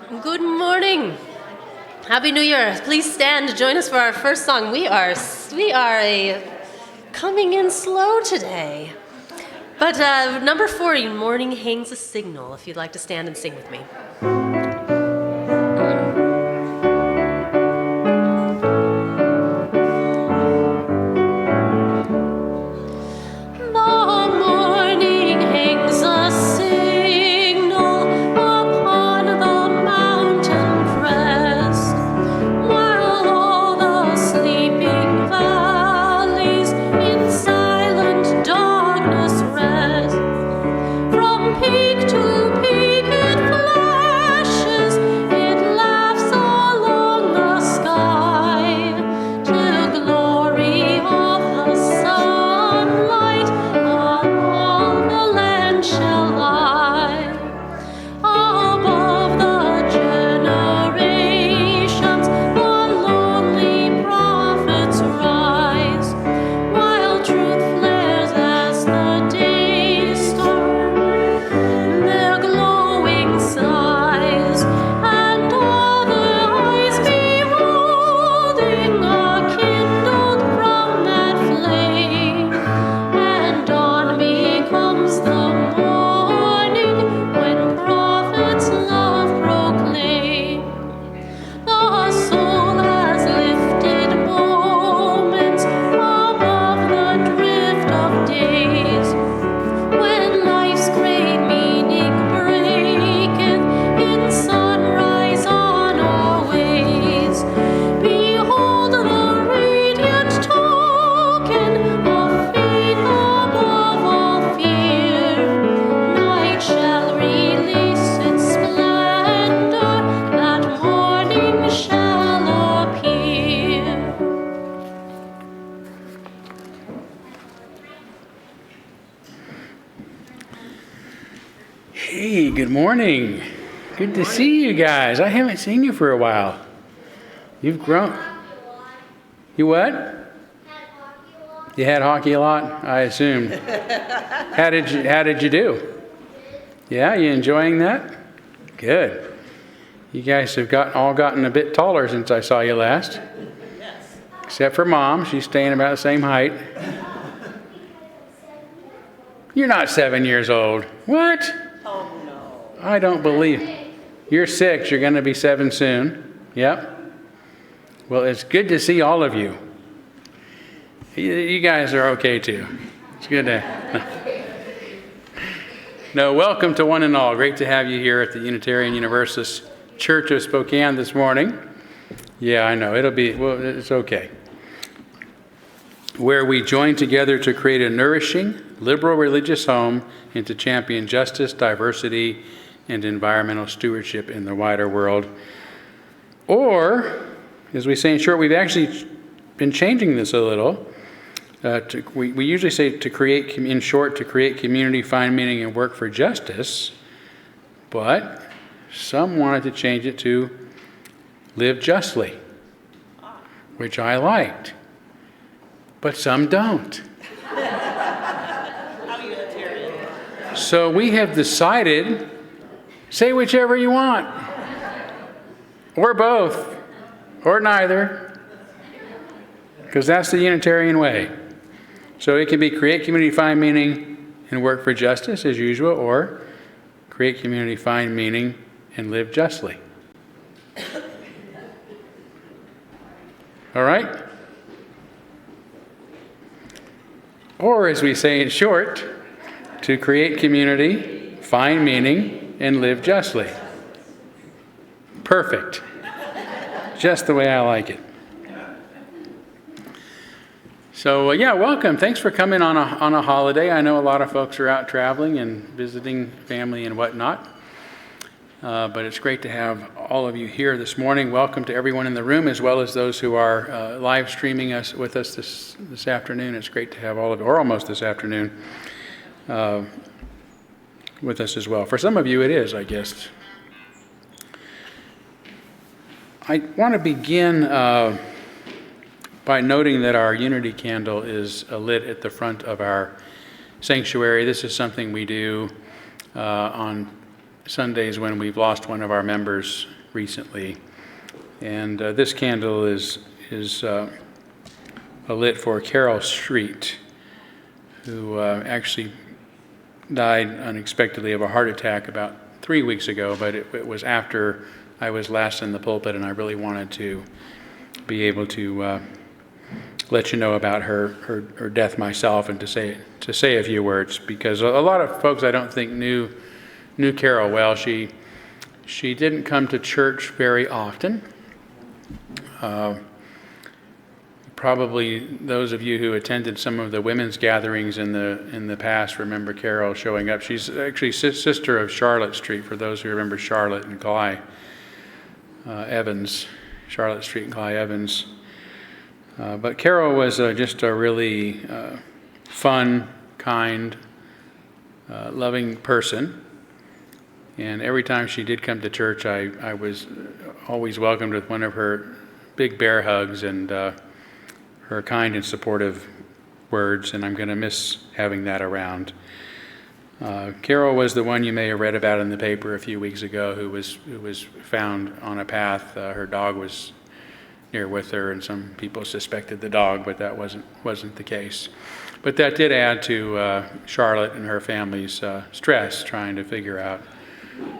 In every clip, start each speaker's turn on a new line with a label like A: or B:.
A: Good morning. Happy New Year. Please stand to join us for our first song. We are coming in slow today. But number 40, Morning Hangs a Signal, if you'd like to stand and sing with me.
B: Hey, good morning. Good to see you guys. I haven't seen you for a while. You've grown. You what? You had hockey a lot, I assumed. How did you do? Yeah, you enjoying that? Good. You guys have all gotten a bit taller since I saw you last.
C: Yes.
B: Except for Mom, she's staying about the same height. You're not 7 years old. What?
C: Oh, no.
B: I don't believe. You're 6. You're going to be 7 soon. Yep. Well, it's good to see all of you. You guys are okay too. It's good to. No, welcome to one and all. Great to have you here at the Unitarian Universalist Church of Spokane this morning. Yeah, I know. It's okay. Where we join together to create a nourishing, liberal religious home and to champion justice, diversity, and environmental stewardship in the wider world. Or, as we say in short, we've actually been changing this a little. We usually say to create community, find meaning, and work for justice. But some wanted to change it to live justly, which I liked. But some don't. So we have decided, say whichever you want, or both, or neither, because that's the Unitarian way. So it can be create community, find meaning, and work for justice as usual, or create community, find meaning, and live justly. All right? Or, as we say in short, to create community, find meaning, and live justly. Perfect. Just the way I like it. So, welcome. Thanks for coming on a holiday. I know a lot of folks are out traveling and visiting family and whatnot. But it's great to have all of you here this morning. Welcome to everyone in the room, as well as those who are live streaming with us this afternoon. It's great to have all of you, or almost this afternoon, with us as well. For some of you, it is, I guess. I want to begin by noting that our unity candle is lit at the front of our sanctuary. This is something we do on Sundays when we've lost one of our members recently. And this candle is lit for Carol Street, who actually died unexpectedly of a heart attack about 3 weeks ago, but it was after I was last in the pulpit, and I really wanted to be able to let you know about her death myself, and to say a few words, because a lot of folks I don't think knew Carol well. She didn't come to church very often. Probably those of you who attended some of the women's gatherings in the past remember Carol showing up. She's actually sister of Charlotte Street, for those who remember Charlotte and Cly Evans, Charlotte Street and Cly Evans. But Carol was just a really fun, kind, loving person. And every time she did come to church, I was always welcomed with one of her big bear hugs and her kind and supportive words, and I'm going to miss having that around. Carol was the one you may have read about in the paper a few weeks ago, who was found on a path. Her dog was near with her, and some people suspected the dog, but that wasn't the case. But that did add to Charlotte and her family's stress, trying to figure out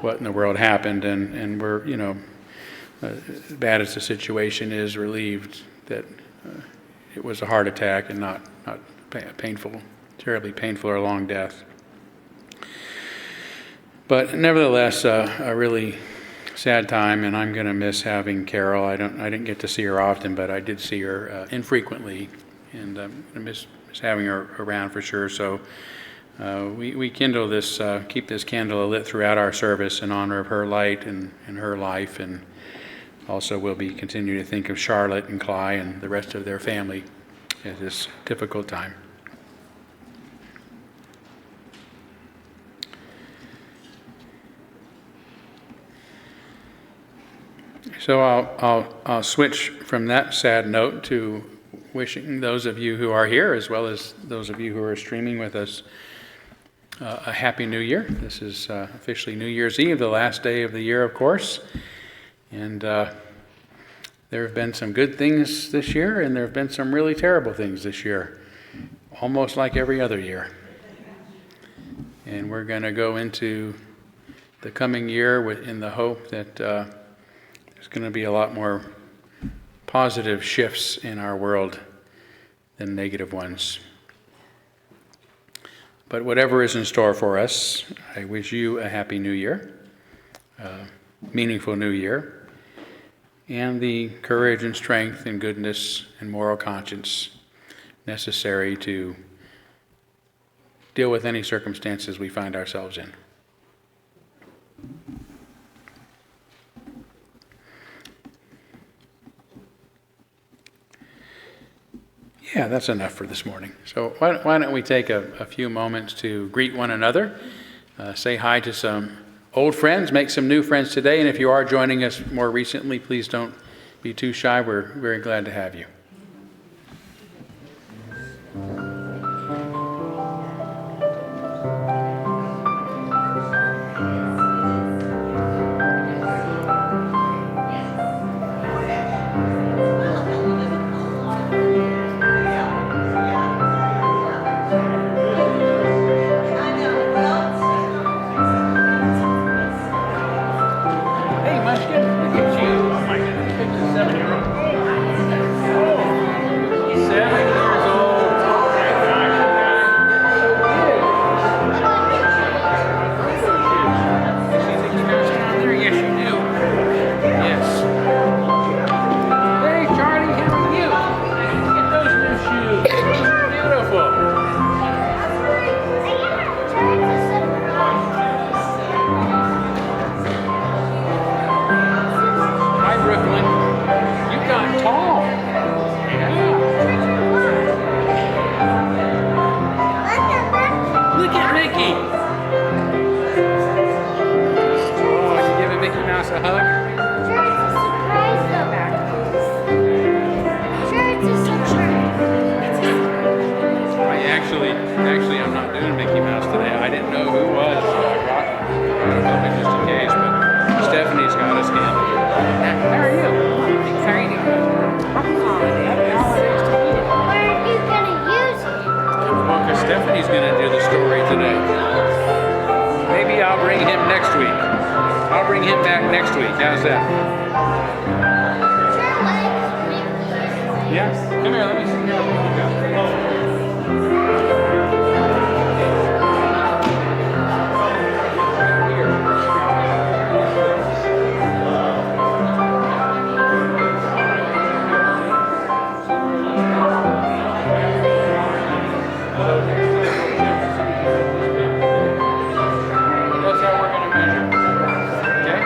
B: what in the world happened, and we're, as bad as the situation is, relieved that it was a heart attack and not painful, terribly painful or long death. But nevertheless, a really sad time, and I'm going to miss having Carol. I didn't get to see her often, but I did see her infrequently, and I'm going to miss having her around for sure. So we kindle this, keep this candle lit throughout our service in honor of her light and her life, and also we'll be continuing to think of Charlotte and Cly and the rest of their family at this difficult time. So I'll switch from that sad note to wishing those of you who are here, as well as those of you who are streaming with us, a Happy New Year. This is officially New Year's Eve, the last day of the year, of course. And there have been some good things this year, and there have been some really terrible things this year, almost like every other year. And we're going to go into the coming year in the hope that there's going to be a lot more positive shifts in our world than negative ones. But whatever is in store for us, I wish you a Happy New Year, a meaningful New Year, and the courage and strength and goodness and moral conscience necessary to deal with any circumstances we find ourselves in. Yeah, that's enough for this morning. So why don't we take a few moments to greet one another, say hi to some old friends, make some new friends today, and if you are joining us more recently, please don't be too shy. We're very glad to have you. Actually, I'm not doing Mickey Mouse today. I didn't know who was. I brought it just in case, but Stephanie's got us candle. How's that? Yeah? Come here, let me see how you go. That's how we're going to measure. Okay?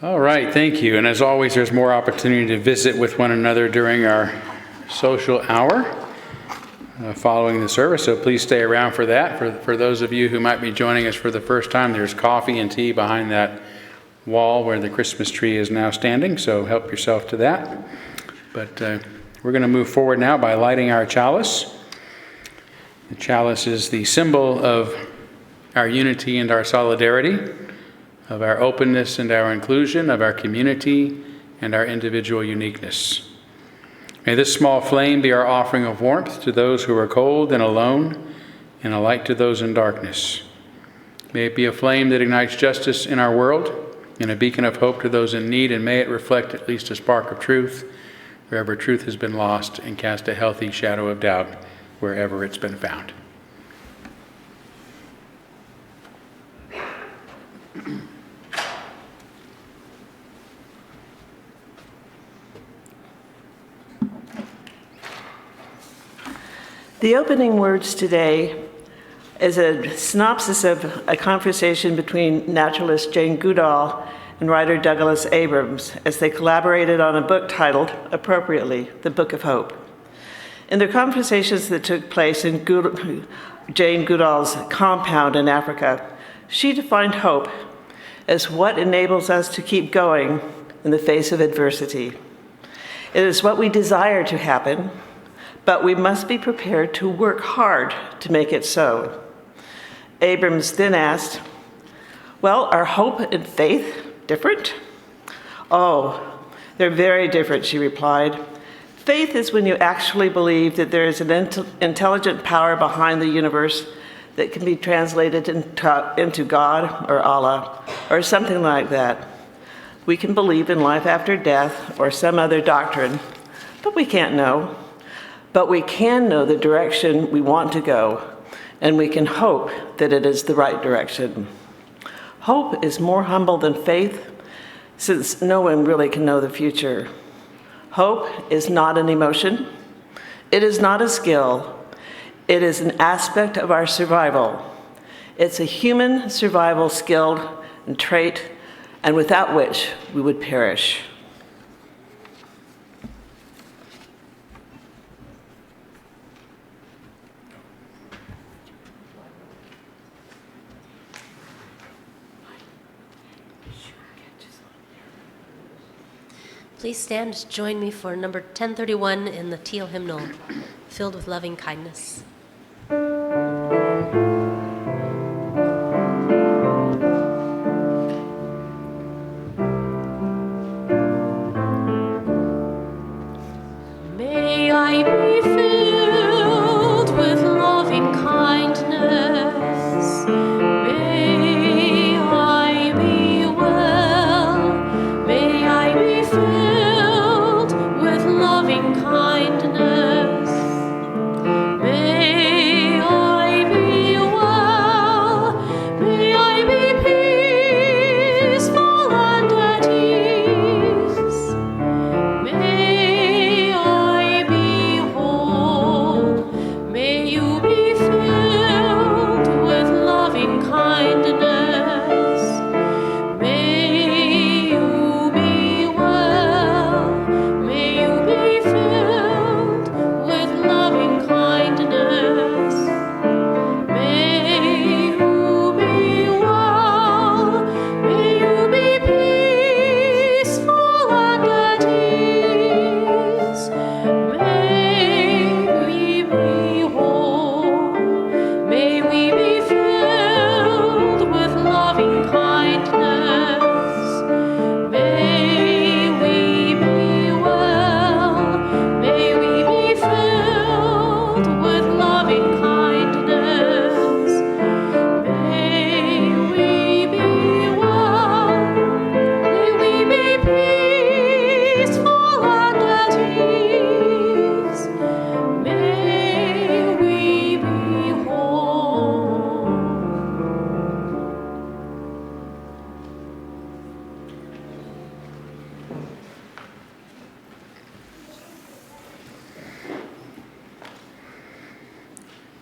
B: All right, thank you. And as always, there's more opportunity to visit with one another during our social hour following the service, so please stay around for that. For those of you who might be joining us for the first time, there's coffee and tea behind that wall where the Christmas tree is now standing, so help yourself to that. But we're going to move forward now by lighting our chalice. The chalice is the symbol of our unity and our solidarity, of our openness and our inclusion, of our community and our individual uniqueness. May this small flame be our offering of warmth to those who are cold and alone, and a light to those in darkness. May it be a flame that ignites justice in our world, and a beacon of hope to those in need, and may it reflect at least a spark of truth wherever truth has been lost, and cast a healthy shadow of doubt wherever it's been found.
C: The opening words today is a synopsis of a conversation between naturalist Jane Goodall and writer Douglas Abrams as they collaborated on a book titled, appropriately, The Book of Hope. In their conversations that took place in Jane Goodall's compound in Africa, she defined hope as what enables us to keep going in the face of adversity. It is what we desire to happen, but we must be prepared to work hard to make it so. Abrams then asked, well, are hope and faith different? Oh, they're very different, she replied. Faith is when you actually believe that there is an intelligent power behind the universe that can be translated into God or Allah or something like that. We can believe in life after death or some other doctrine, but we can't know. But we can know the direction we want to go, and we can hope that it is the right direction. Hope is more humble than faith, since no one really can know the future. Hope is not an emotion. It is not a skill. It is an aspect of our survival. It's a human survival skill and trait, and without which we would perish.
A: Please stand to join me for number 1031 in the teal hymnal, Filled with Loving Kindness. May I be filled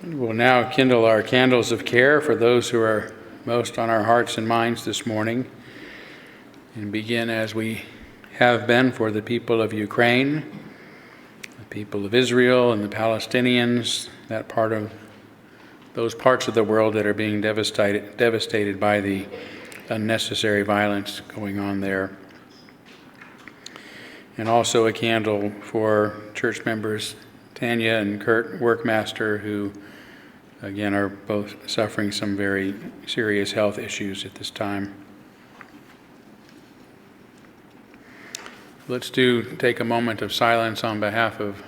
B: We'll now kindle our candles of care for those who are most on our hearts and minds this morning, and begin as we have been for the people of Ukraine, the people of Israel and the Palestinians, those parts of the world that are being devastated by the unnecessary violence going on there. And also a candle for church members Tanya and Kurt Workmaster, who again are both suffering some very serious health issues at this time. Let's take a moment of silence on behalf of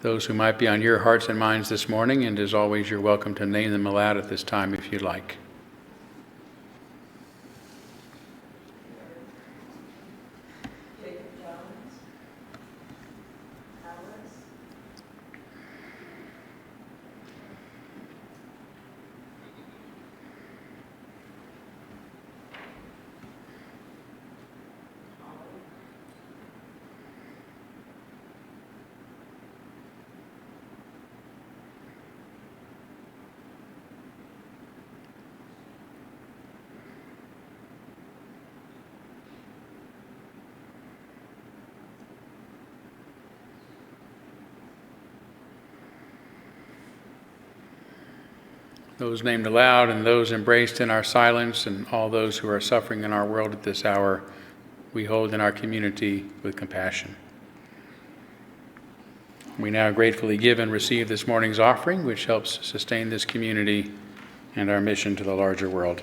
B: those who might be on your hearts and minds this morning, and as always, you're welcome to name them aloud at this time if you'd like. Those named aloud and those embraced in our silence, and all those who are suffering in our world at this hour, we hold in our community with compassion. We now gratefully give and receive this morning's offering, which helps sustain this community and our mission to the larger world.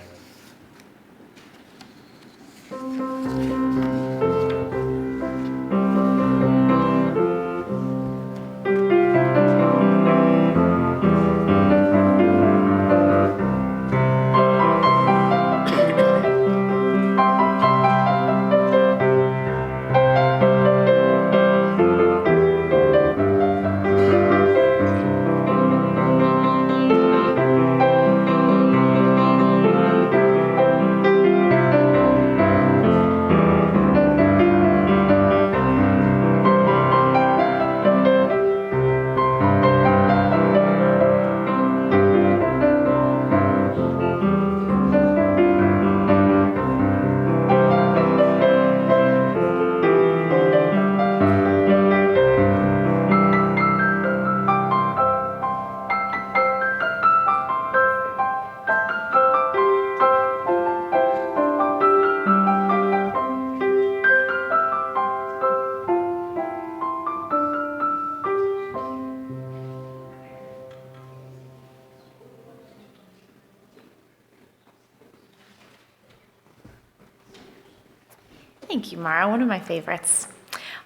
D: Thank you, Mara, one of my favorites.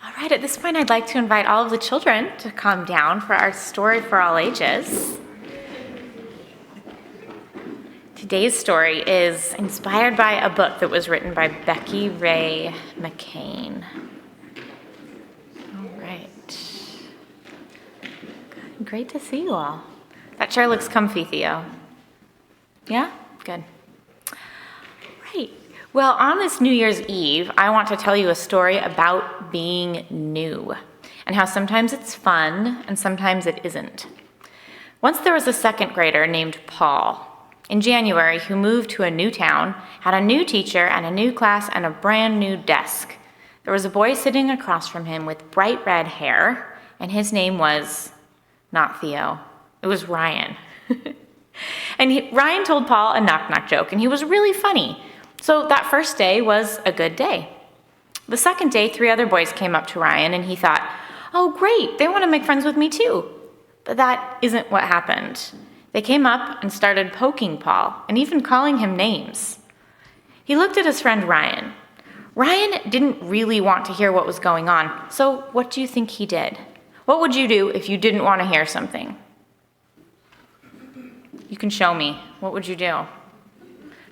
D: All right, at this point, I'd like to invite all of the children to come down for our story for all ages. Today's story is inspired by a book that was written by Becky Ray McCain. All right. Great to see you all. That chair looks comfy, Theo. Yeah? Good. Right. Well, on this New Year's Eve, I want to tell you a story about being new and how sometimes it's fun and sometimes it isn't. Once there was a second grader named Paul. In January, who moved to a new town, had a new teacher and a new class and a brand new desk. There was a boy sitting across from him with bright red hair, and his name was not Theo. It was Ryan. And Ryan told Paul a knock-knock joke, and he was really funny. So that first day was a good day. The second day, 3 other boys came up to Ryan, and he thought, oh, great, they want to make friends with me too. But that isn't what happened. They came up and started poking Paul, and even calling him names. He looked at his friend Ryan. Ryan didn't really want to hear what was going on, so what do you think he did? What would you do if you didn't want to hear something? You can show me. What would you do?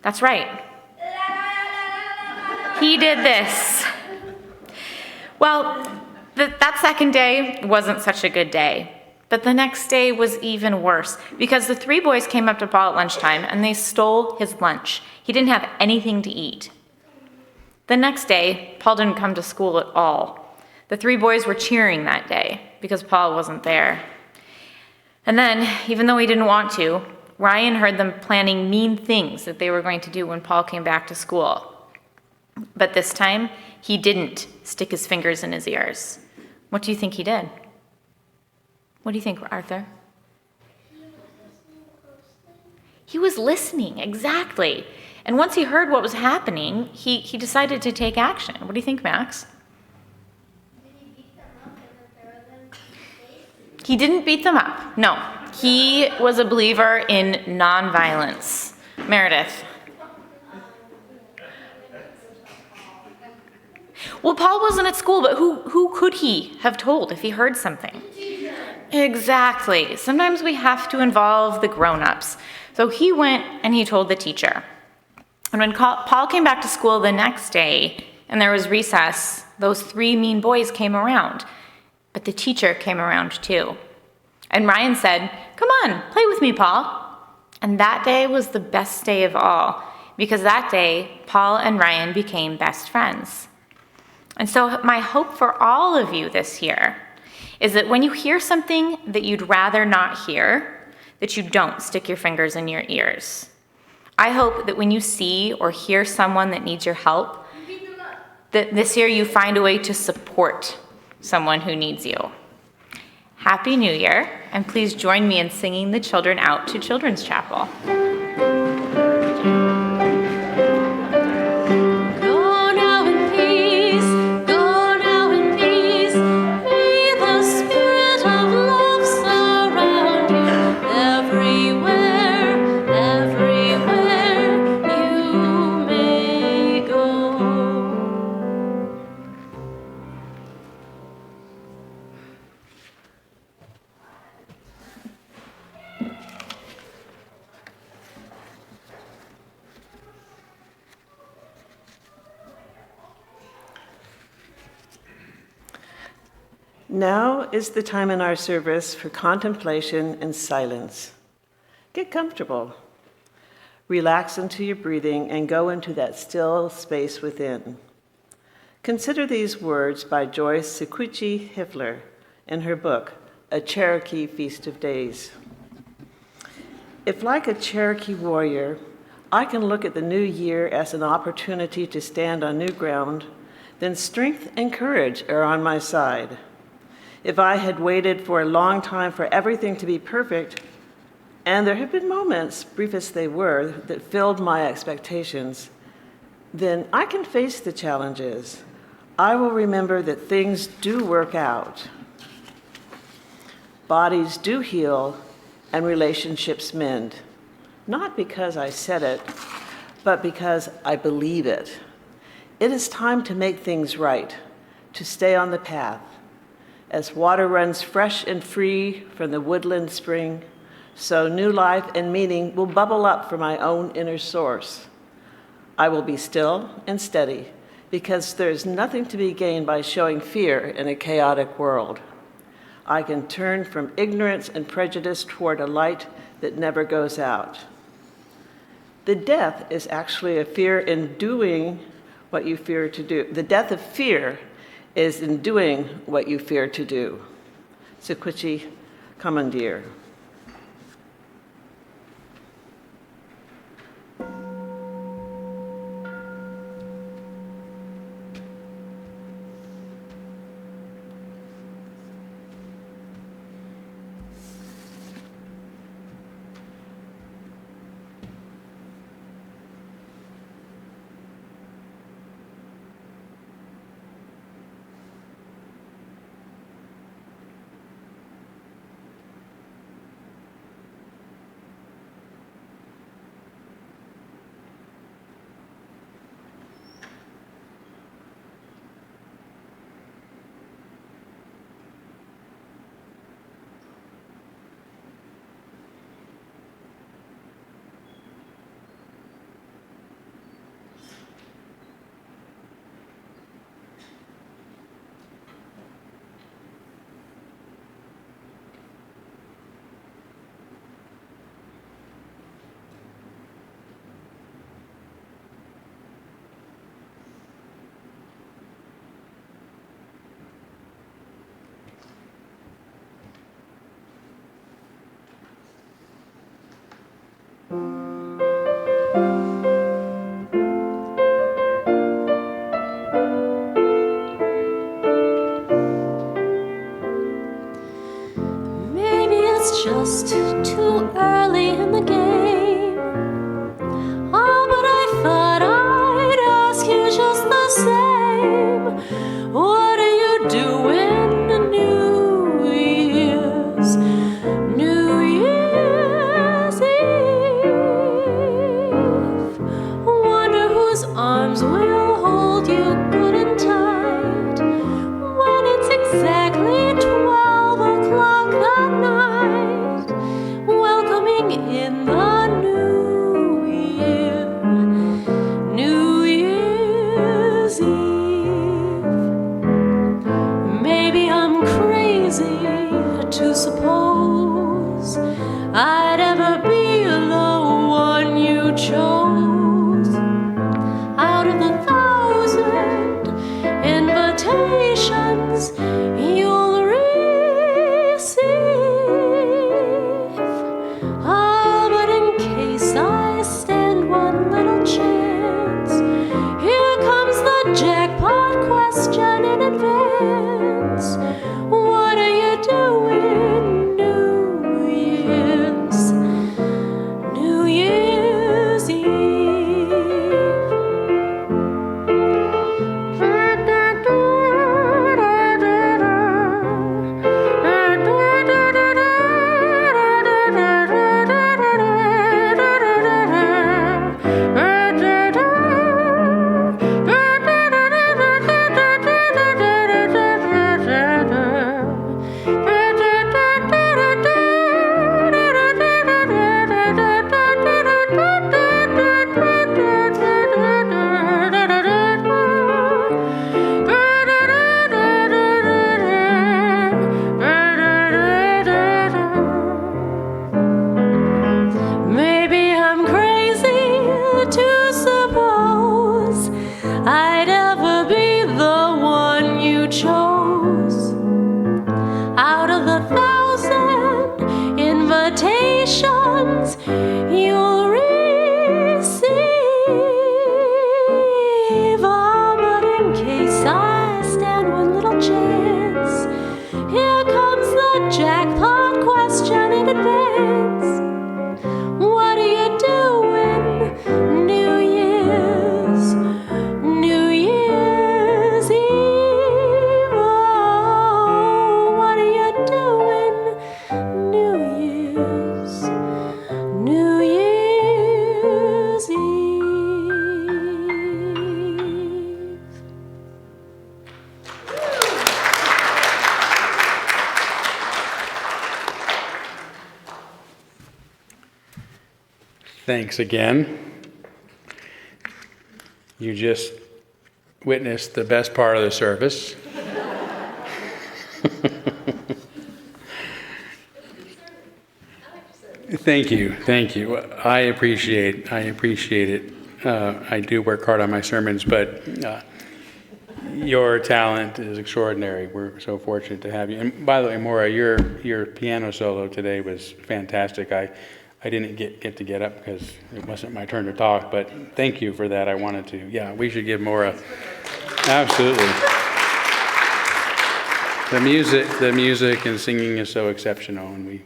D: That's right. He did this. Well, that second day wasn't such a good day. But the next day was even worse because the 3 boys came up to Paul at lunchtime and they stole his lunch. He didn't have anything to eat. The next day, Paul didn't come to school at all. The 3 boys were cheering that day because Paul wasn't there. And then, even though he didn't want to, Ryan heard them planning mean things that they were going to do when Paul came back to school. But this time, he didn't stick his fingers in his ears. What do you think he did? What do you think, Arthur? He was listening, exactly. And once he heard what was happening, he decided to take action. What do you think, Max? He didn't beat them up. No. He was a believer in nonviolence. Meredith. Well, Paul wasn't at school, but who could he have told if he heard something? Exactly. Sometimes we have to involve the grown-ups. So he went and he told the teacher. And when Paul came back to school the next day and there was recess, those 3 mean boys came around. But the teacher came around too. And Ryan said, "Come on, play with me, Paul." And that day was the best day of all, because that day, Paul and Ryan became best friends. And so my hope for all of you this year is that when you hear something that you'd rather not hear, that you don't stick your fingers in your ears. I hope that when you see or hear someone that needs your help, that this year you find a way to support someone who needs you. Happy New Year, and please join me in singing the children out to Children's Chapel.
A: Go now in peace, go now in peace. May the spirit of love surround you everywhere, everywhere you may go.
C: Now is the time in our service for contemplation and silence. Get comfortable. Relax into your breathing and go into that still space within. Consider these words by Joyce Sequicci Hiffler in her book, A Cherokee Feast of Days. If, like a Cherokee warrior, I can look at the new year as an opportunity to stand on new ground, then strength and courage are on my side. If I had waited for a long time for everything to be perfect, and there have been moments, brief as they were, that filled my expectations, then I can face the challenges. I will remember that things do work out. Bodies do heal, and relationships mend. Not because I said it, but because I believe it. It is time to make things right, to stay on the path. As water runs fresh and free from the woodland spring, so new life and meaning will bubble up from my own inner source. I will be still and steady, because there is nothing to be gained by showing fear in a chaotic world. I can turn from ignorance and prejudice toward a light that never goes out. The death is actually a fear in doing what you fear to do. The death of fear is in doing what you fear to do. Sequicci Commandeer.
A: in the game. Oh, but I thought I'd ask you just the same. What are you doing on New Year's Eve? Wonder whose arms will hold you good and tight when it's exactly 12 o'clock that night, welcoming in the new year, New Year's Eve. Maybe I'm crazy to suppose I'd ever be the one you chose. Out of the 1,000 invitations you'll receive. Ah, but in case I stand one little chance, here comes the jackpot question in advance. What are you doing New Year's Maybe I'm crazy to suppose I'd ever be the one you chose. Out of the 1,000 invitations you'll receive. Oh, but in case I stand one little chance, here comes the jackpot question in advance. What are you doing New Year's Eve? Oh, what are you doing New Year's Eve?
B: Thanks again. You just witnessed the best part of the service. Thank you. I appreciate it. I do work hard on my sermons, but your talent is extraordinary. We're so fortunate to have you. And by the way, Maura, your piano solo today was fantastic. I didn't get up because it wasn't my turn to talk, but thank you for that. I wanted to. Yeah, we should give Maura. Absolutely. The music and singing is so exceptional, and we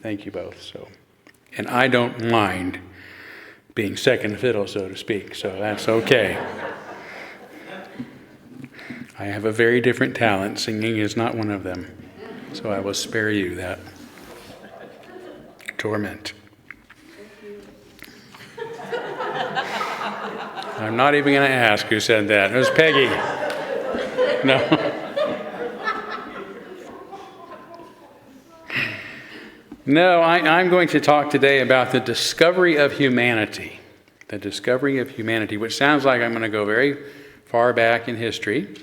B: thank you both. So, and I don't mind being second fiddle, so to speak. So that's okay. I have a very different talent. Singing is not one of them. So I will spare you that torment. I'm not even going to ask who said that. It was Peggy. No. No, I'm going to talk today about the discovery of humanity. The discovery of humanity, which sounds like I'm going to go very far back in history.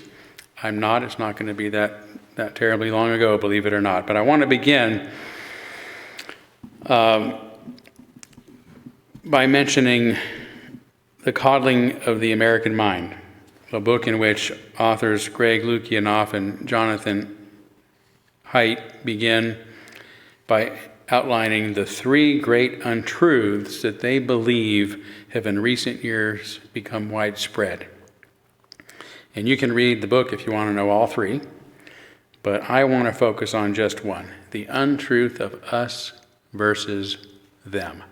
B: I'm not. It's not going to be that terribly long ago, believe it or not. But I want to begin by mentioning The Coddling of the American Mind, a book in which authors Greg Lukianoff and Jonathan Haidt begin by outlining the three great untruths that they believe have in recent years become widespread. And you can read the book if you want to know all three, but I want to focus on just one, the untruth of us versus them.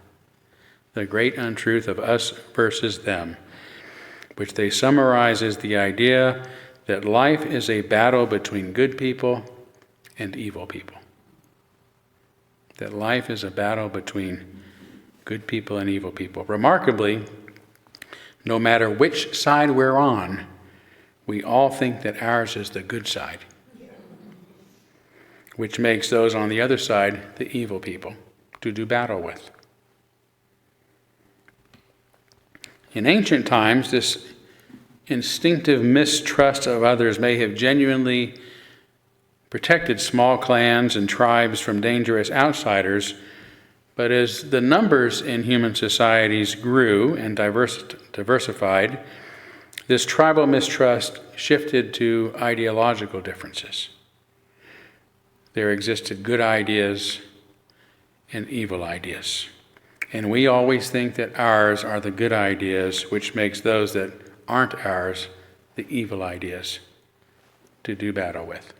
B: The great untruth of us versus them, which they summarize as the idea that life is a battle between good people and evil people. That life is a battle between good people and evil people. Remarkably, no matter which side we're on, we all think that ours is the good side, which makes those on the other side the evil people to do battle with. In ancient times, this instinctive mistrust of others may have genuinely protected small clans and tribes from dangerous outsiders, but as the numbers in human societies grew and diversified, this tribal mistrust shifted to ideological differences. There existed good ideas and evil ideas. And we always think that ours are the good ideas, which makes those that aren't ours the evil ideas to do battle with.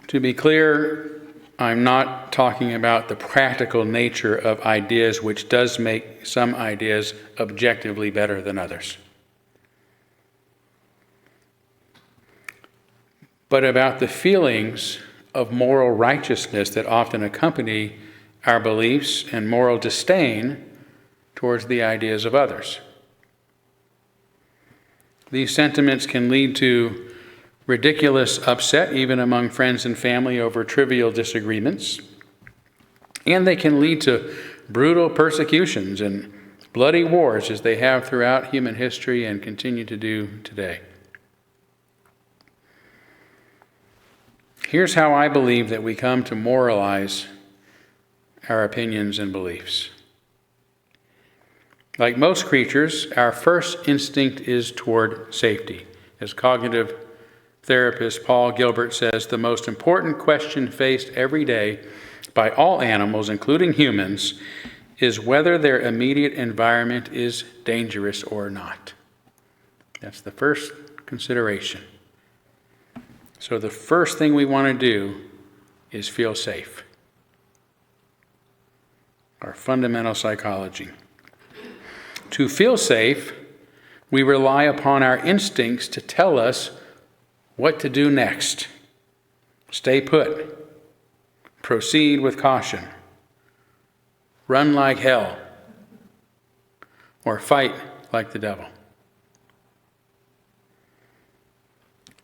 B: To be clear, I'm not talking about the practical nature of ideas, which does make some ideas objectively better than others, but about the feelings of moral righteousness that often accompany our beliefs and moral disdain towards the ideas of others. These sentiments can lead to ridiculous upset, even among friends and family, over trivial disagreements. And they can lead to brutal persecutions and bloody wars, as they have throughout human history and continue to do today. Here's how I believe that we come to moralize our opinions and beliefs. Like most creatures, our first instinct is toward safety. As cognitive therapist Paul Gilbert says, the most important question faced every day by all animals, including humans, is whether their immediate environment is dangerous or not. That's the first consideration. So the first thing we want to do is feel safe. Our fundamental psychology. To feel safe, we rely upon our instincts to tell us what to do next. Stay put. Proceed with caution. Run like hell. Or fight like the devil.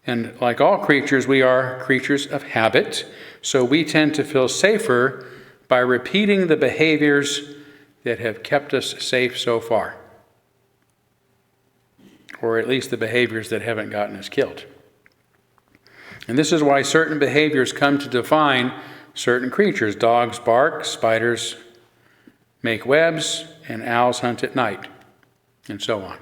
B: And like all creatures, we are creatures of habit, so we tend to feel safer by repeating the behaviors that have kept us safe so far. Or at least the behaviors that haven't gotten us killed. And this is why certain behaviors come to define certain creatures. Dogs bark, spiders make webs, and owls hunt at night, and so on.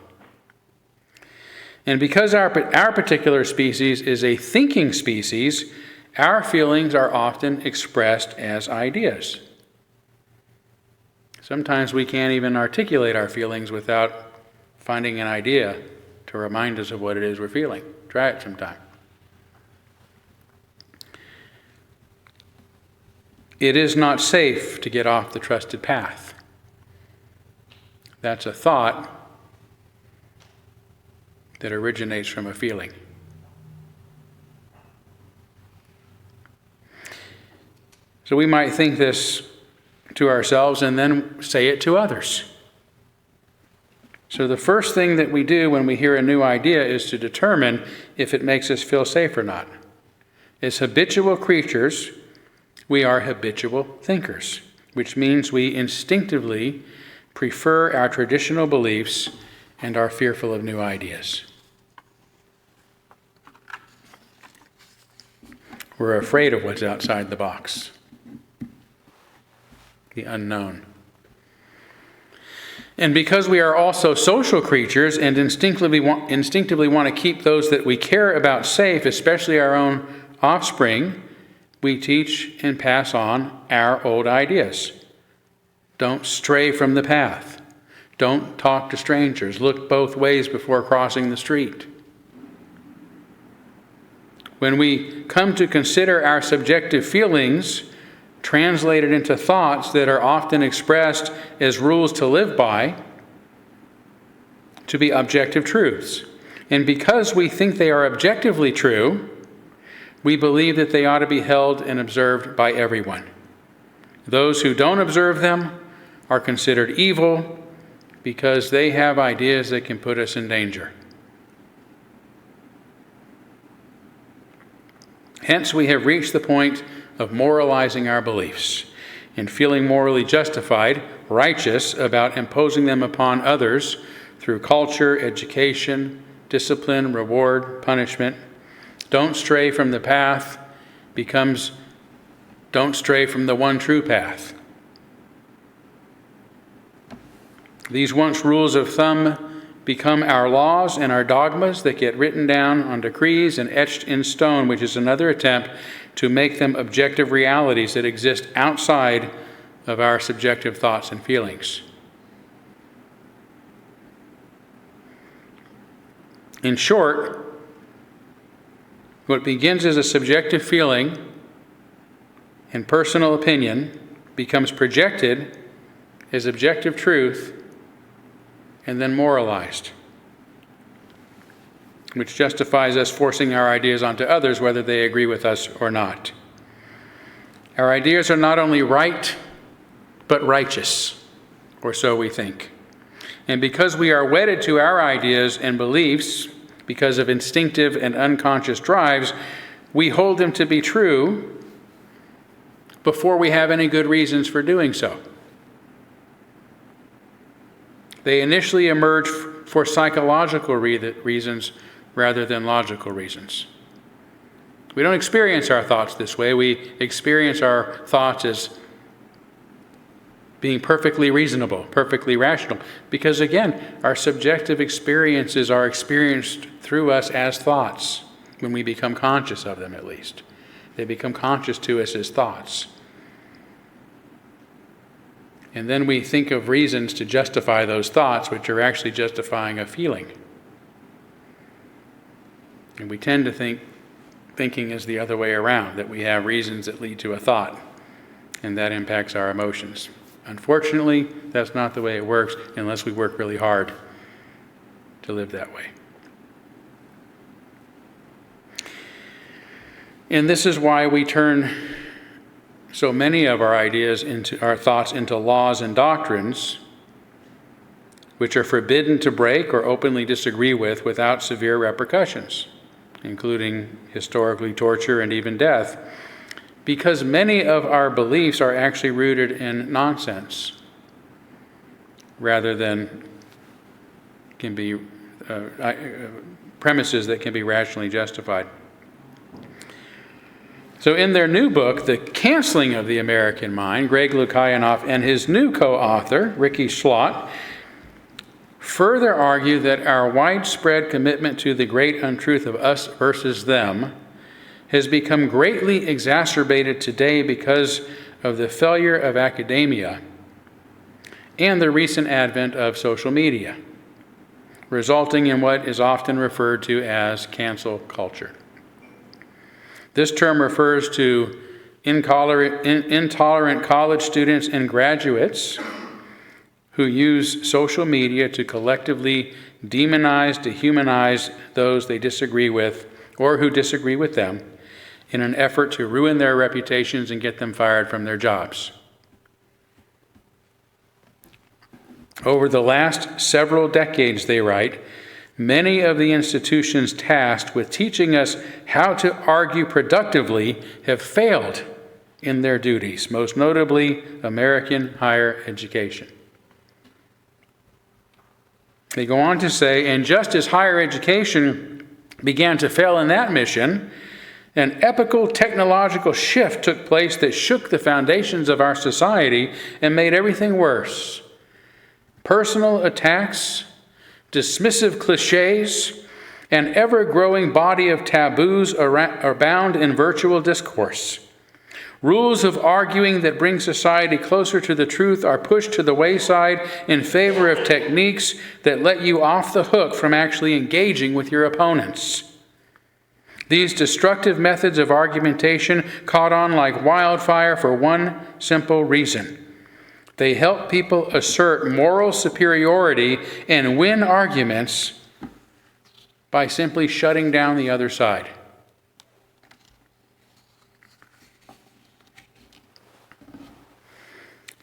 B: And because our particular species is a thinking species, our feelings are often expressed as ideas. Sometimes we can't even articulate our feelings without finding an idea to remind us of what it is we're feeling. Try it sometime. It is not safe to get off the trusted path. That's a thought that originates from a feeling. So we might think this to ourselves and then say it to others. So the first thing that we do when we hear a new idea is to determine if it makes us feel safe or not. As habitual creatures, we are habitual thinkers, which means we instinctively prefer our traditional beliefs and are fearful of new ideas. We're afraid of what's outside the box, the unknown. And because we are also social creatures and instinctively want to keep those that we care about safe, especially our own offspring, we teach and pass on our old ideas. Don't stray from the path. Don't talk to strangers. Look both ways before crossing the street. When we come to consider our subjective feelings translated into thoughts that are often expressed as rules to live by, to be objective truths. And because we think they are objectively true, we believe that they ought to be held and observed by everyone. Those who don't observe them are considered evil because they have ideas that can put us in danger. Hence, we have reached the point of moralizing our beliefs and feeling morally justified, righteous about imposing them upon others through culture, education, discipline, reward, punishment. Don't stray from the path becomes don't stray from the one true path. These once rules of thumb become our laws and our dogmas that get written down on decrees and etched in stone, which is another attempt to make them objective realities that exist outside of our subjective thoughts and feelings. In short, what begins as a subjective feeling and personal opinion becomes projected as objective truth and then moralized, which justifies us forcing our ideas onto others whether they agree with us or not. Our ideas are not only right, but righteous, or so we think. And because we are wedded to our ideas and beliefs because of instinctive and unconscious drives, we hold them to be true before we have any good reasons for doing so. They initially emerge for psychological reasons rather than logical reasons. We don't experience our thoughts this way. We experience our thoughts as being perfectly reasonable, perfectly rational. Because again, our subjective experiences are experienced through us as thoughts, when we become conscious of them at least. They become conscious to us as thoughts. And then we think of reasons to justify those thoughts, which are actually justifying a feeling. And we tend to think thinking is the other way around, that we have reasons that lead to a thought, and that impacts our emotions. Unfortunately, that's not the way it works unless we work really hard to live that way. And this is why we turn so many of our ideas into our thoughts into laws and doctrines, which are forbidden to break or openly disagree with without severe repercussions, including historically torture and even death, because many of our beliefs are actually rooted in nonsense rather than can be premises that can be rationally justified. So in their new book, The Canceling of the American Mind, Greg Lukianoff and his new co-author, Ricky Schlott, further argue that our widespread commitment to the great untruth of us versus them has become greatly exacerbated today because of the failure of academia and the recent advent of social media, resulting in what is often referred to as cancel culture. This term refers to intolerant college students and graduates who use social media to collectively demonize, dehumanize those they disagree with or who disagree with them in an effort to ruin their reputations and get them fired from their jobs. Over the last several decades, they write, many of the institutions tasked with teaching us how to argue productively have failed in their duties, most notably American higher education. They go on to say, and just as higher education began to fail in that mission, an epical technological shift took place that shook the foundations of our society and made everything worse. Personal attacks, dismissive cliches, an ever-growing body of taboos abound in virtual discourse. Rules of arguing that bring society closer to the truth are pushed to the wayside in favor of techniques that let you off the hook from actually engaging with your opponents. These destructive methods of argumentation caught on like wildfire for one simple reason. They help people assert moral superiority and win arguments by simply shutting down the other side.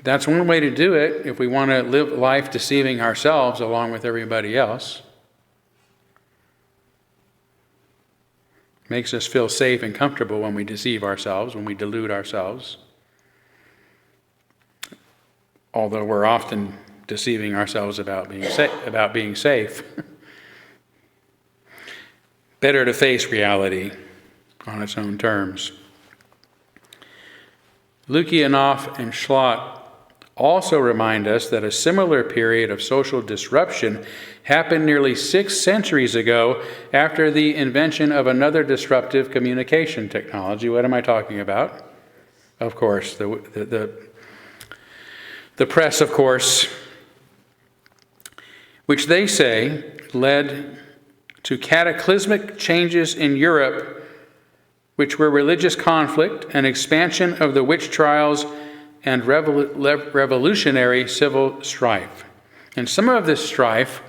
B: That's one way to do it if we want to live life deceiving ourselves along with everybody else. Makes us feel safe and comfortable when we deceive ourselves, when we delude ourselves. Although we're often deceiving ourselves about being safe. Better to face reality on its own terms. Lukianoff and Schlott also remind us that a similar period of social disruption happened nearly 6 centuries ago after the invention of another disruptive communication technology. What am I talking about? Of course, the press, of course, which they say led to cataclysmic changes in Europe, which were religious conflict and expansion of the witch trials and revolutionary civil strife. And some of this strife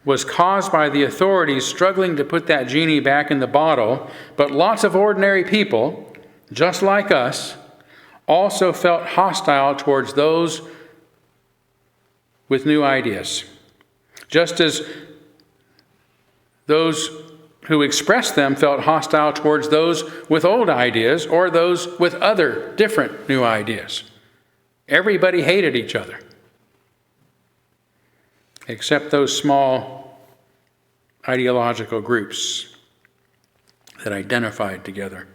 B: was caused by the authorities struggling to put that genie back in the bottle, but lots of ordinary people, just like us, also felt hostile towards those with new ideas, just as those who expressed them felt hostile towards those with old ideas or those with other different new ideas. Everybody hated each other, except those small ideological groups that identified together.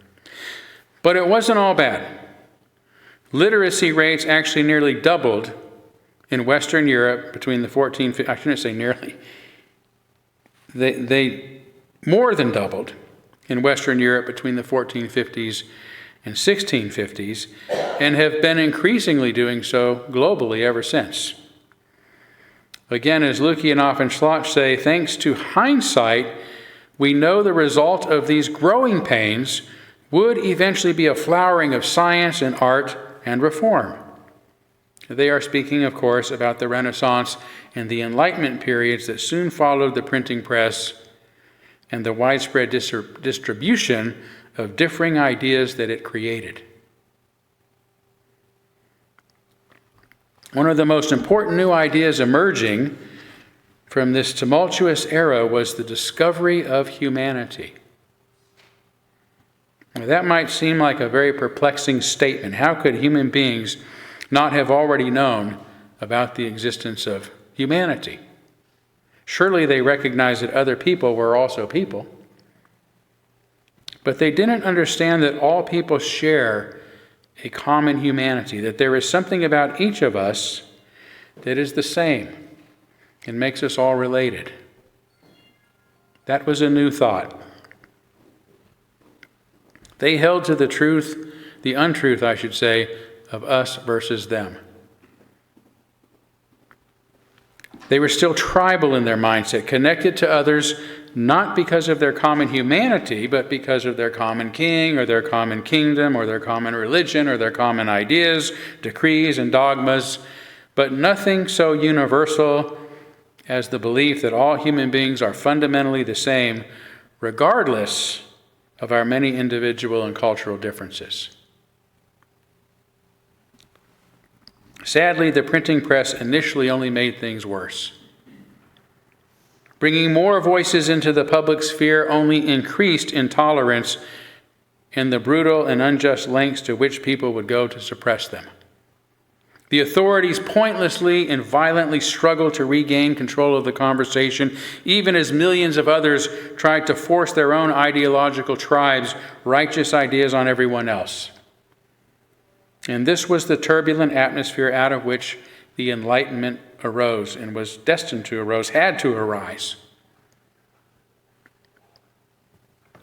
B: But it wasn't all bad. Literacy rates actually nearly doubled in Western Europe between the 1450s, I shouldn't say nearly, they more than doubled in Western Europe between the 1450s and 1650s, and have been increasingly doing so globally ever since. Again, as Lukianoff and Schlott say, thanks to hindsight, we know the result of these growing pains would eventually be a flowering of science and art and reform. They are speaking, of course, about the Renaissance and the Enlightenment periods that soon followed the printing press and the widespread distribution of differing ideas that it created. One of the most important new ideas emerging from this tumultuous era was the discovery of humanity. Now, that might seem like a very perplexing statement. How could human beings not have already known about the existence of humanity? Surely they recognized that other people were also people. But they didn't understand that all people share a common humanity, that there is something about each of us that is the same and makes us all related. That was a new thought. They held to the truth, the untruth, I should say, of us versus them. They were still tribal in their mindset, connected to others not because of their common humanity, but because of their common king or their common kingdom or their common religion or their common ideas, decrees, and dogmas, but nothing so universal as the belief that all human beings are fundamentally the same, regardless of our many individual and cultural differences. Sadly, the printing press initially only made things worse. Bringing more voices into the public sphere only increased intolerance and the brutal and unjust lengths to which people would go to suppress them. The authorities pointlessly and violently struggled to regain control of the conversation, even as millions of others tried to force their own ideological tribes' righteous ideas on everyone else. And this was the turbulent atmosphere out of which the Enlightenment arose and was destined to arise, had to arise.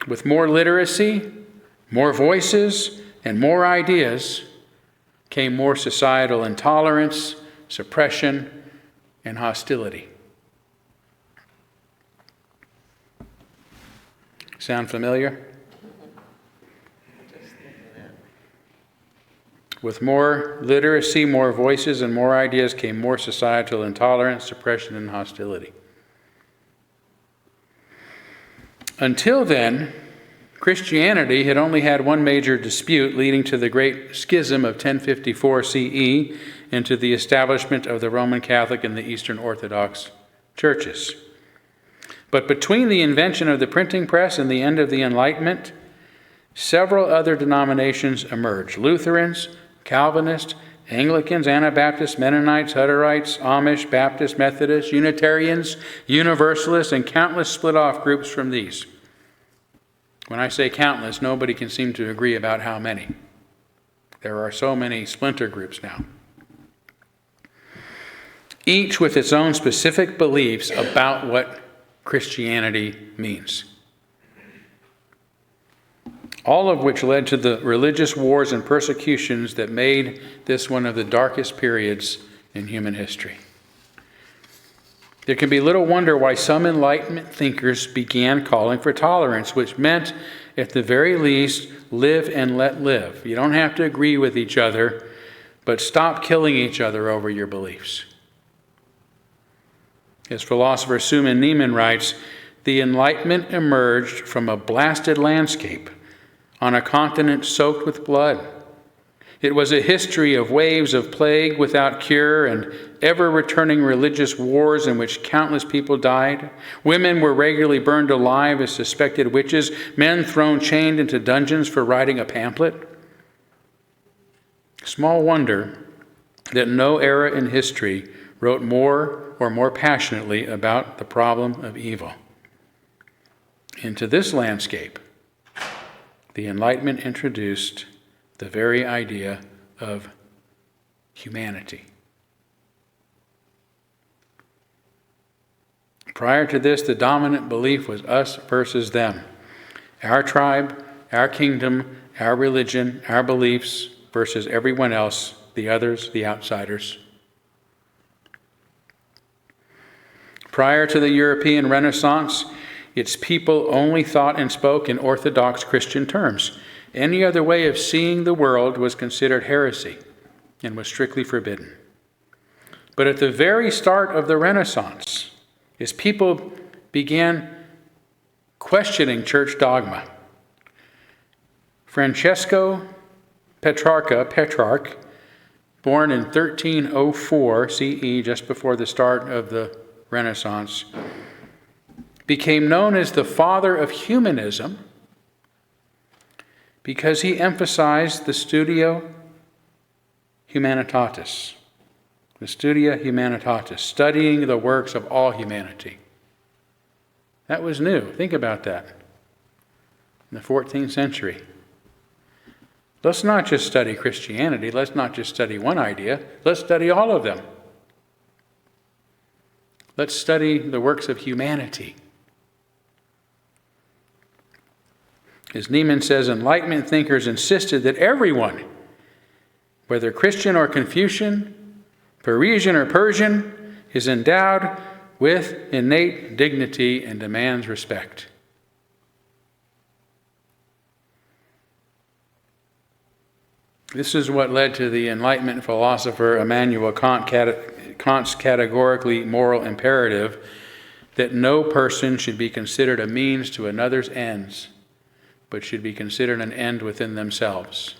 B: With more literacy, more voices, and more ideas came more societal intolerance, suppression, and hostility. Sound familiar? With more literacy, more voices, and more ideas came more societal intolerance, suppression, and hostility. Until then, Christianity had only had one major dispute, leading to the Great Schism of 1054 CE and to the establishment of the Roman Catholic and the Eastern Orthodox churches. But between the invention of the printing press and the end of the Enlightenment, several other denominations emerged: Lutherans, Calvinists, Anglicans, Anabaptists, Mennonites, Hutterites, Amish, Baptists, Methodists, Unitarians, Universalists, and countless split-off groups from these. When I say countless, nobody can seem to agree about how many. There are so many splinter groups now, each with its own specific beliefs about what Christianity means. All of which led to the religious wars and persecutions that made this one of the darkest periods in human history. There can be little wonder why some Enlightenment thinkers began calling for tolerance, which meant, at the very least, live and let live. You don't have to agree with each other, but stop killing each other over your beliefs. As philosopher Suman Neiman writes, the Enlightenment emerged from a blasted landscape on a continent soaked with blood. It was a history of waves of plague without cure and ever-returning religious wars in which countless people died. Women were regularly burned alive as suspected witches, men thrown chained into dungeons for writing a pamphlet. Small wonder that no era in history wrote more or more passionately about the problem of evil. Into this landscape, the Enlightenment introduced the very idea of humanity. Prior to this, the dominant belief was us versus them. Our tribe, our kingdom, our religion, our beliefs versus everyone else, the others, the outsiders. Prior to the European Renaissance, its people only thought and spoke in Orthodox Christian terms. Any other way of seeing the world was considered heresy and was strictly forbidden. But at the very start of the Renaissance, as people began questioning church dogma, Francesco Petrarch, born in 1304 CE, just before the start of the Renaissance, became known as the father of humanism because he emphasized the studia humanitatis, studying the works of all humanity. That was new. Think about that. In the 14th century. Let's not just study Christianity. Let's not just study one idea. Let's study all of them. Let's study the works of humanity. As Neiman says, Enlightenment thinkers insisted that everyone, whether Christian or Confucian, Parisian or Persian, is endowed with innate dignity and demands respect. This is what led to the Enlightenment philosopher Immanuel Kant's categorically moral imperative that no person should be considered a means to another's ends, but should be considered an end within themselves.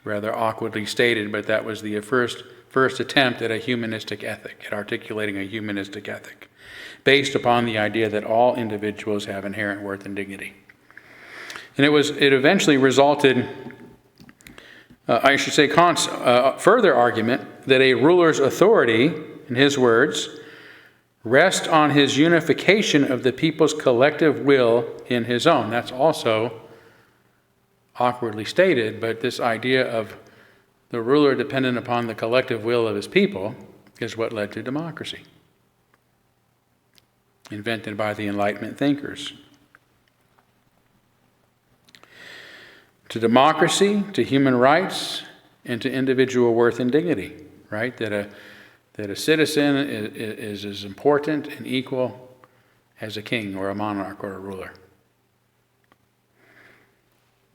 B: Rather awkwardly stated, but that was the first attempt at a humanistic ethic, at articulating a humanistic ethic, based upon the idea that all individuals have inherent worth and dignity. And it eventually resulted, Kant's further argument that a ruler's authority, in his words, rest on his unification of the people's collective will in his own. That's also awkwardly stated, but this idea of the ruler dependent upon the collective will of his people is what led to democracy, invented by the Enlightenment thinkers. To democracy, to human rights, and to individual worth and dignity, right? That a citizen is as important and equal as a king or a monarch or a ruler.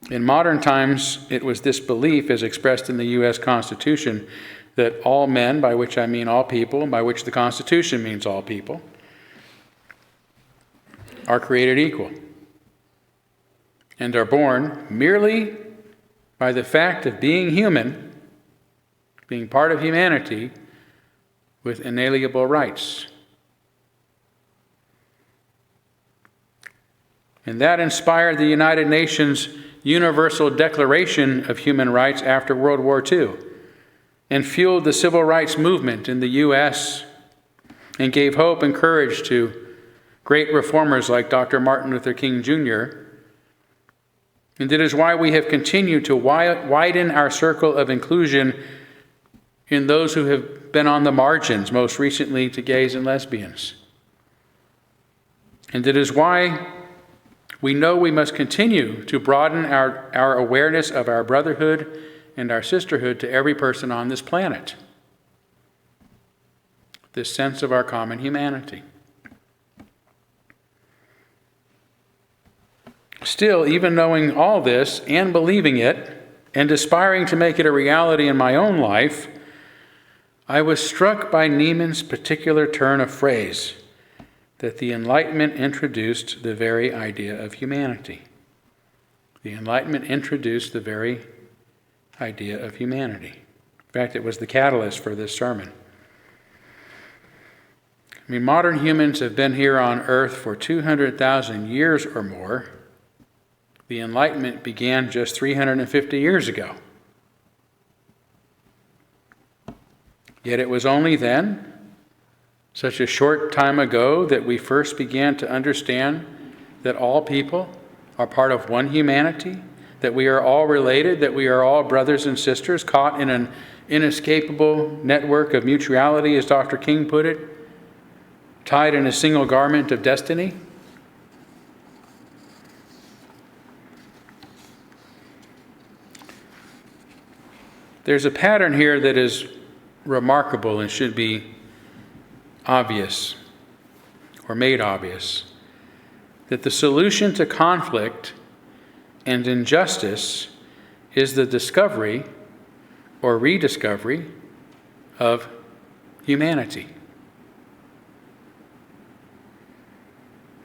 B: In modern times, it was this belief, as expressed in the U.S. Constitution, that all men, by which I mean all people, by which the Constitution means all people, are created equal and are born merely by the fact of being human, being part of humanity, with inalienable rights. And that inspired the United Nations Universal Declaration of Human Rights after World War II, and fueled the civil rights movement in the U.S., and gave hope and courage to great reformers like Dr. Martin Luther King Jr., and it is why we have continued to widen our circle of inclusion in those who have been on the margins, most recently to gays and lesbians. And it is why we know we must continue to broaden our awareness of our brotherhood and our sisterhood to every person on this planet. This sense of our common humanity. Still, even knowing all this and believing it and aspiring to make it a reality in my own life, I was struck by Neiman's particular turn of phrase, that the Enlightenment introduced the very idea of humanity. The Enlightenment introduced the very idea of humanity. In fact, it was the catalyst for this sermon. I mean, modern humans have been here on earth for 200,000 years or more. The Enlightenment began just 350 years ago. Yet it was only then, such a short time ago, that we first began to understand that all people are part of one humanity, that we are all related, that we are all brothers and sisters caught in an inescapable network of mutuality, as Dr. King put it, tied in a single garment of destiny. There's a pattern here that is remarkable and should be obvious, or made obvious, that the solution to conflict and injustice is the discovery or rediscovery of humanity.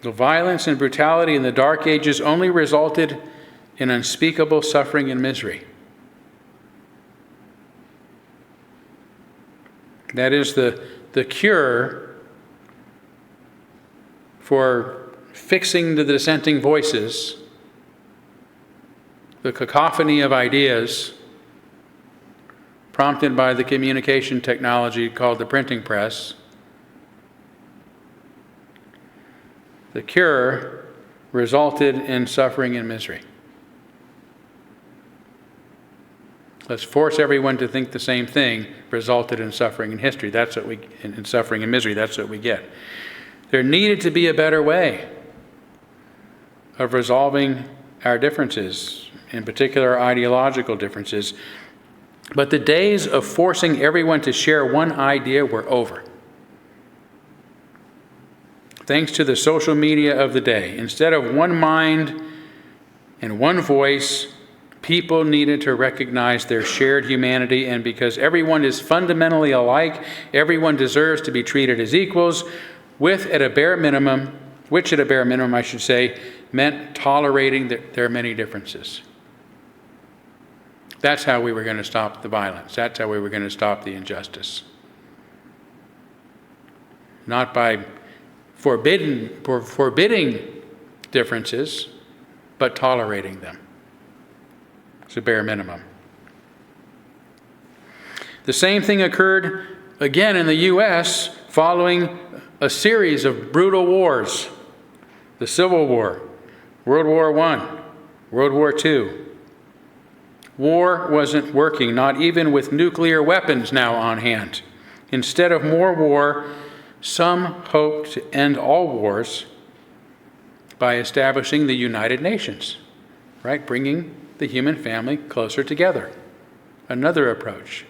B: The violence and brutality in the Dark Ages only resulted in unspeakable suffering and misery. That is the cure for fixing the dissenting voices, the cacophony of ideas prompted by the communication technology called the printing press. The cure resulted in suffering and misery. Let's force everyone to think the same thing, resulted in suffering and history. That's what in suffering and misery, that's what we get. There needed to be a better way of resolving our differences, in particular our ideological differences. But the days of forcing everyone to share one idea were over. Thanks to the social media of the day, instead of one mind and one voice, people needed to recognize their shared humanity, and because everyone is fundamentally alike, everyone deserves to be treated as equals, which at a bare minimum, I should say, meant tolerating their many differences. That's how we were going to stop the violence. That's how we were going to stop the injustice. Not by forbidding differences, but tolerating them. It's a bare minimum. The same thing occurred again in the U.S. following a series of brutal wars. The Civil War, World War I, World War II. War wasn't working, not even with nuclear weapons now on hand. Instead of more war, some hoped to end all wars by establishing the United Nations, right? Bringing the human family closer together. Another approach.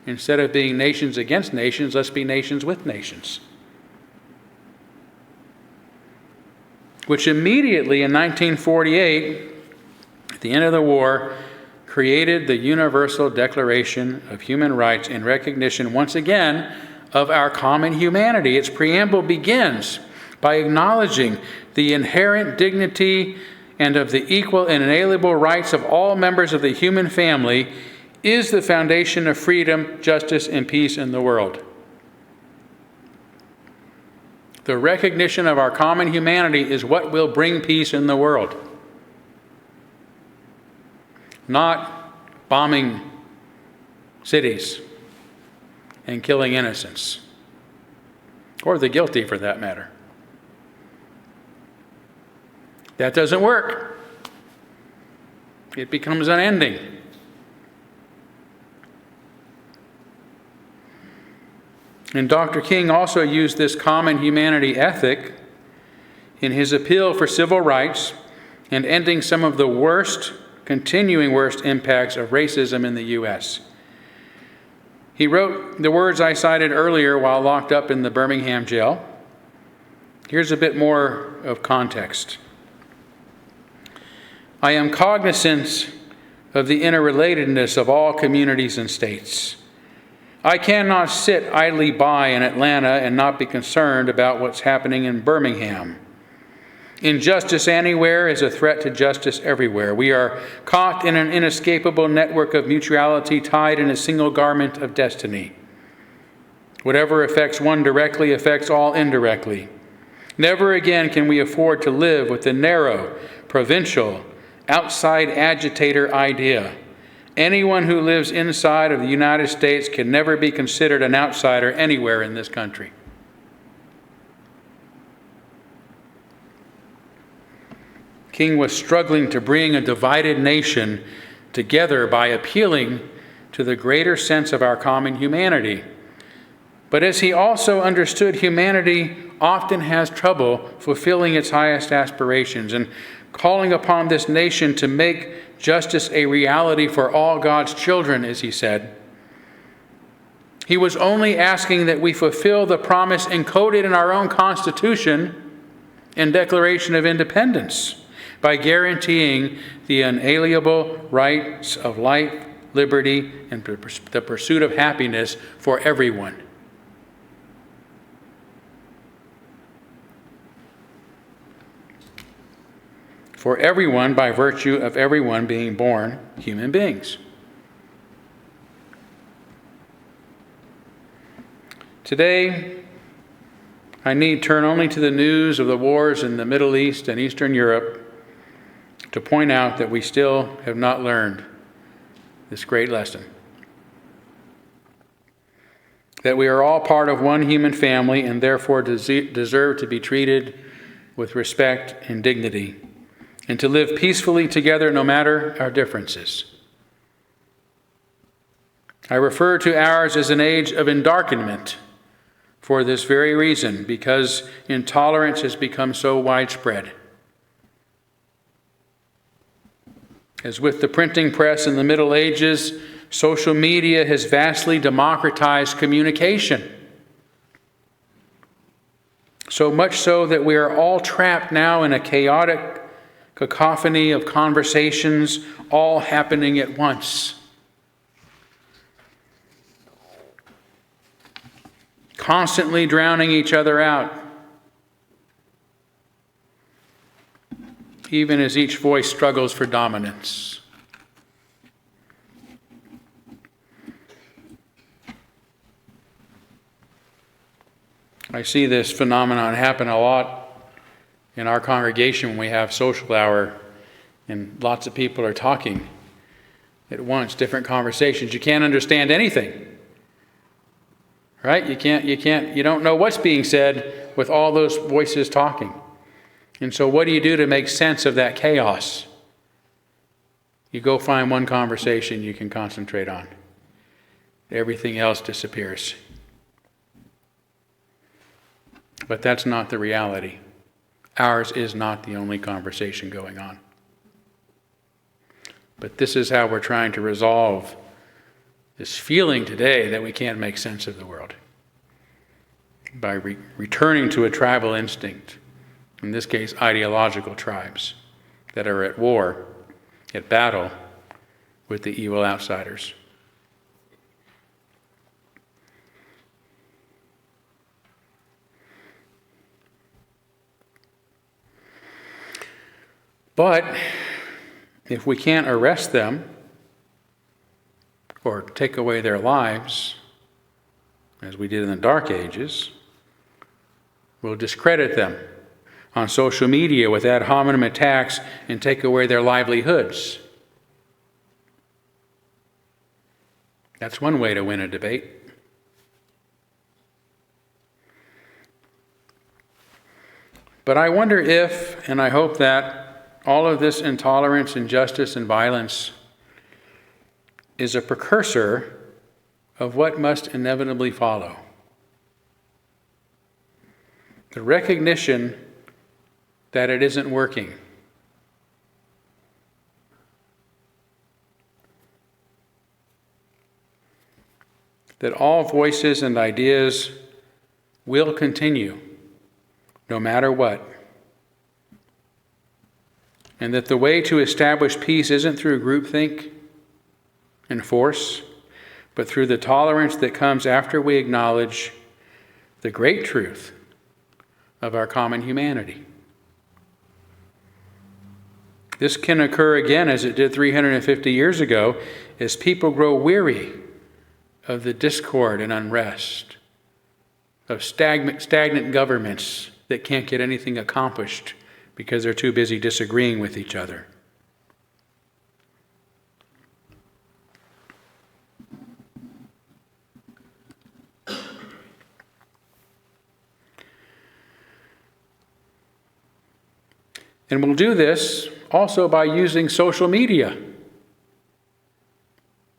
B: Instead of being nations against nations, let's be nations with nations. Which immediately in 1948 at the end of the war, created the Universal Declaration of Human Rights in recognition, once again, of our common humanity. Its preamble begins by acknowledging the inherent dignity and of the equal and inalienable rights of all members of the human family is the foundation of freedom, justice, and peace in the world. The recognition of our common humanity is what will bring peace in the world. Not bombing cities and killing innocents, or the guilty for that matter. That doesn't work. It becomes unending. And Dr. King also used this common humanity ethic in his appeal for civil rights and ending some of the continuing worst impacts of racism in the U.S. He wrote the words I cited earlier while locked up in the Birmingham jail. Here's a bit more of context. I am cognizant of the interrelatedness of all communities and states. I cannot sit idly by in Atlanta and not be concerned about what's happening in Birmingham. Injustice anywhere is a threat to justice everywhere. We are caught in an inescapable network of mutuality tied in a single garment of destiny. Whatever affects one directly affects all indirectly. Never again can we afford to live with the narrow, provincial, outside agitator idea. Anyone who lives inside of the United States can never be considered an outsider anywhere in this country. King was struggling to bring a divided nation together by appealing to the greater sense of our common humanity. But as he also understood, humanity often has trouble fulfilling its highest aspirations and calling upon this nation to make justice a reality for all God's children, as he said. He was only asking that we fulfill the promise encoded in our own Constitution and Declaration of Independence by guaranteeing the inalienable rights of life, liberty, and the pursuit of happiness for everyone. For everyone, by virtue of everyone being born human beings. Today, I need turn only to the news of the wars in the Middle East and Eastern Europe to point out that we still have not learned this great lesson. That we are all part of one human family and therefore deserve to be treated with respect and dignity, and to live peacefully together no matter our differences. I refer to ours as an age of endarkenment for this very reason, because intolerance has become so widespread. As with the printing press in the Middle Ages, social media has vastly democratized communication. So much so that we are all trapped now in a chaotic cacophony of conversations, all happening at once. Constantly drowning each other out, even as each voice struggles for dominance. I see this phenomenon happen a lot in our congregation when we have social hour and lots of people are talking at once, different conversations. You can't understand anything. Right? You don't know what's being said with all those voices talking. And so what do you do to make sense of that chaos? You go find one conversation you can concentrate on. Everything else disappears. But that's not the reality. Ours is not the only conversation going on. But this is how we're trying to resolve this feeling today that we can't make sense of the world. By returning to a tribal instinct, in this case ideological tribes, that are at war at battle with the evil outsiders. But if we can't arrest them or take away their lives, as we did in the Dark Ages, we'll discredit them on social media with ad hominem attacks and take away their livelihoods. That's one way to win a debate. But I wonder if, and I hope that, all of this intolerance, injustice, and violence is a precursor of what must inevitably follow. The recognition that it isn't working. That all voices and ideas will continue, no matter what. And that the way to establish peace isn't through groupthink and force, but through the tolerance that comes after we acknowledge the great truth of our common humanity. This can occur again, as it did 350 years ago, as people grow weary of the discord and unrest, of stagnant governments that can't get anything accomplished because they're too busy disagreeing with each other. And we'll do this also by using social media,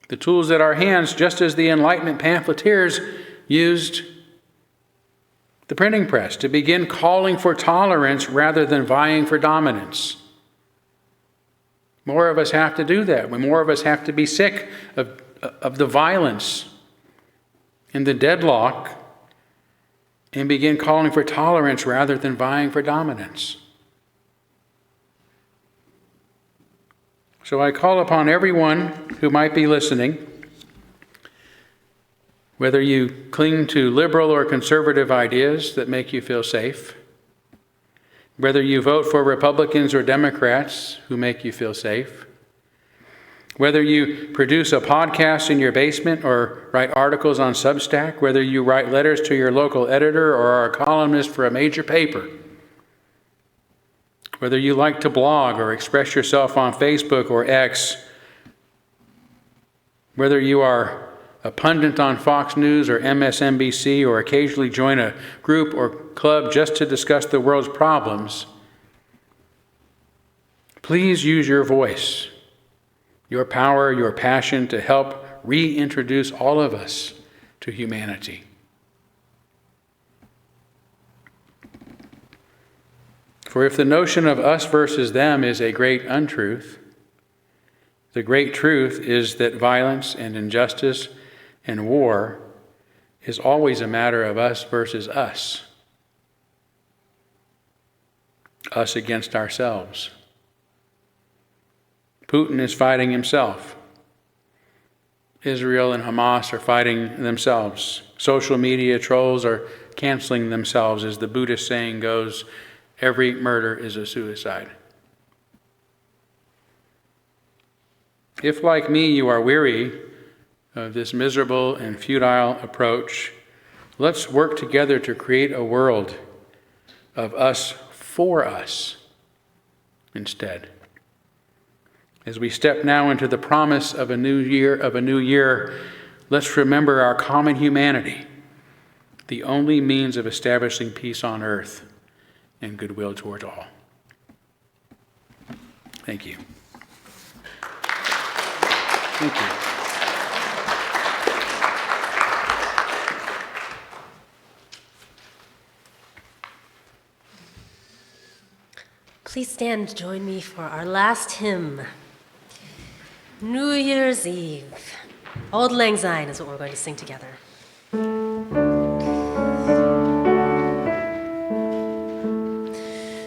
B: the tools at our hands, just as the Enlightenment pamphleteers used the printing press to begin calling for tolerance rather than vying for dominance. More of us have to do that. More of us have to be sick of the violence and the deadlock and begin calling for tolerance rather than vying for dominance. So I call upon everyone who might be listening, whether you cling to liberal or conservative ideas that make you feel safe, whether you vote for Republicans or Democrats who make you feel safe, whether you produce a podcast in your basement or write articles on Substack, whether you write letters to your local editor or are a columnist for a major paper, whether you like to blog or express yourself on Facebook or X, whether you are a pundit on Fox News or MSNBC or occasionally join a group or club just to discuss the world's problems, please use your voice, your power, your passion to help reintroduce all of us to humanity. For if the notion of us versus them is a great untruth, the great truth is that violence and injustice and war is always a matter of us versus us. Us against ourselves. Putin is fighting himself. Israel and Hamas are fighting themselves. Social media trolls are canceling themselves. As the Buddhist saying goes, every murder is a suicide. If, like me, you are weary of this miserable and futile approach, let's work together to create a world of us for us instead. As we step now into the promise of a new year, let's remember our common humanity, the only means of establishing peace on earth and goodwill toward all. Thank you. Thank you.
A: Please stand and join me for our last hymn, New Year's Eve. Auld Lang Syne is what we're going to sing together.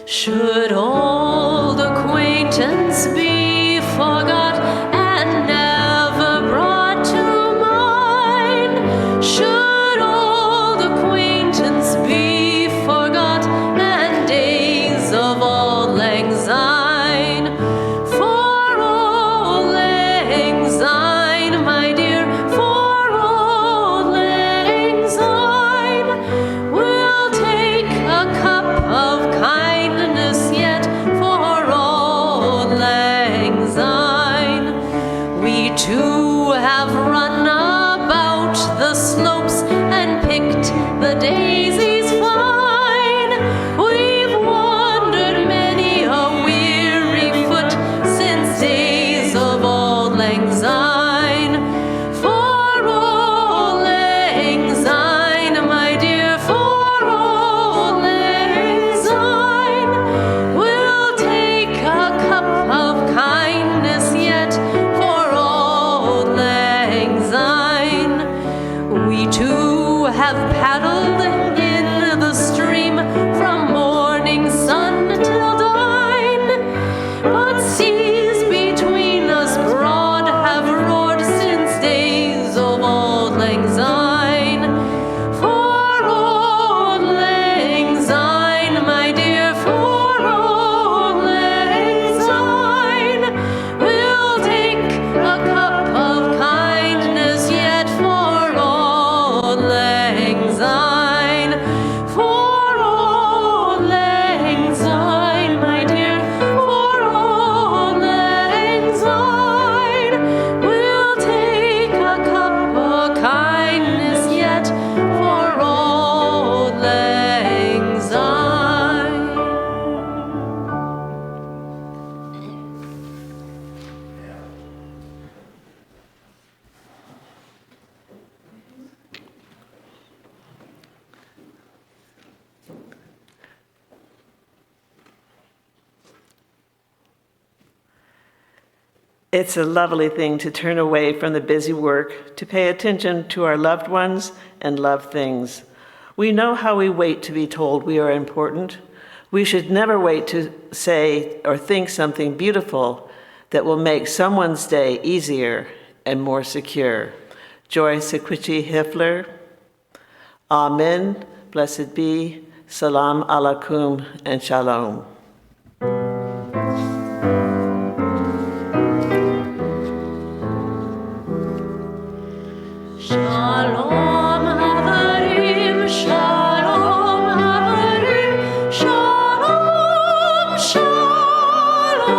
A: Should old acquaintance be forgotten, We too have run about the slopes and picked the daisies fine. We've wandered many a weary foot since days of auld lang syne. For auld lang syne, my dear, for auld lang syne, we'll take a cup of kindness yet for auld lang syne. We too have paddled in the stream from morning sun till dine, but seas between us broad have roared since days of auld lang syne. For auld lang syne, my dear, for auld lang syne, we'll take a cup of kindness yet for auld lang syne. For auld lang syne, my dear, for auld lang syne, we'll take a cup of kindness yet for auld lang syne.
C: It's a lovely thing to turn away from the busy work, to pay attention to our loved ones and loved things. We know how we wait to be told we are important. We should never wait to say or think something beautiful that will make someone's day easier and more secure. Joy Sequici Hifler. Amen. Blessed be. Salam alaikum and shalom.
A: Shalom Havarim, Shalom Havarim, Shalom, Shalom,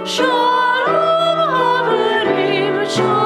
A: Shalom Havarim, Shalom.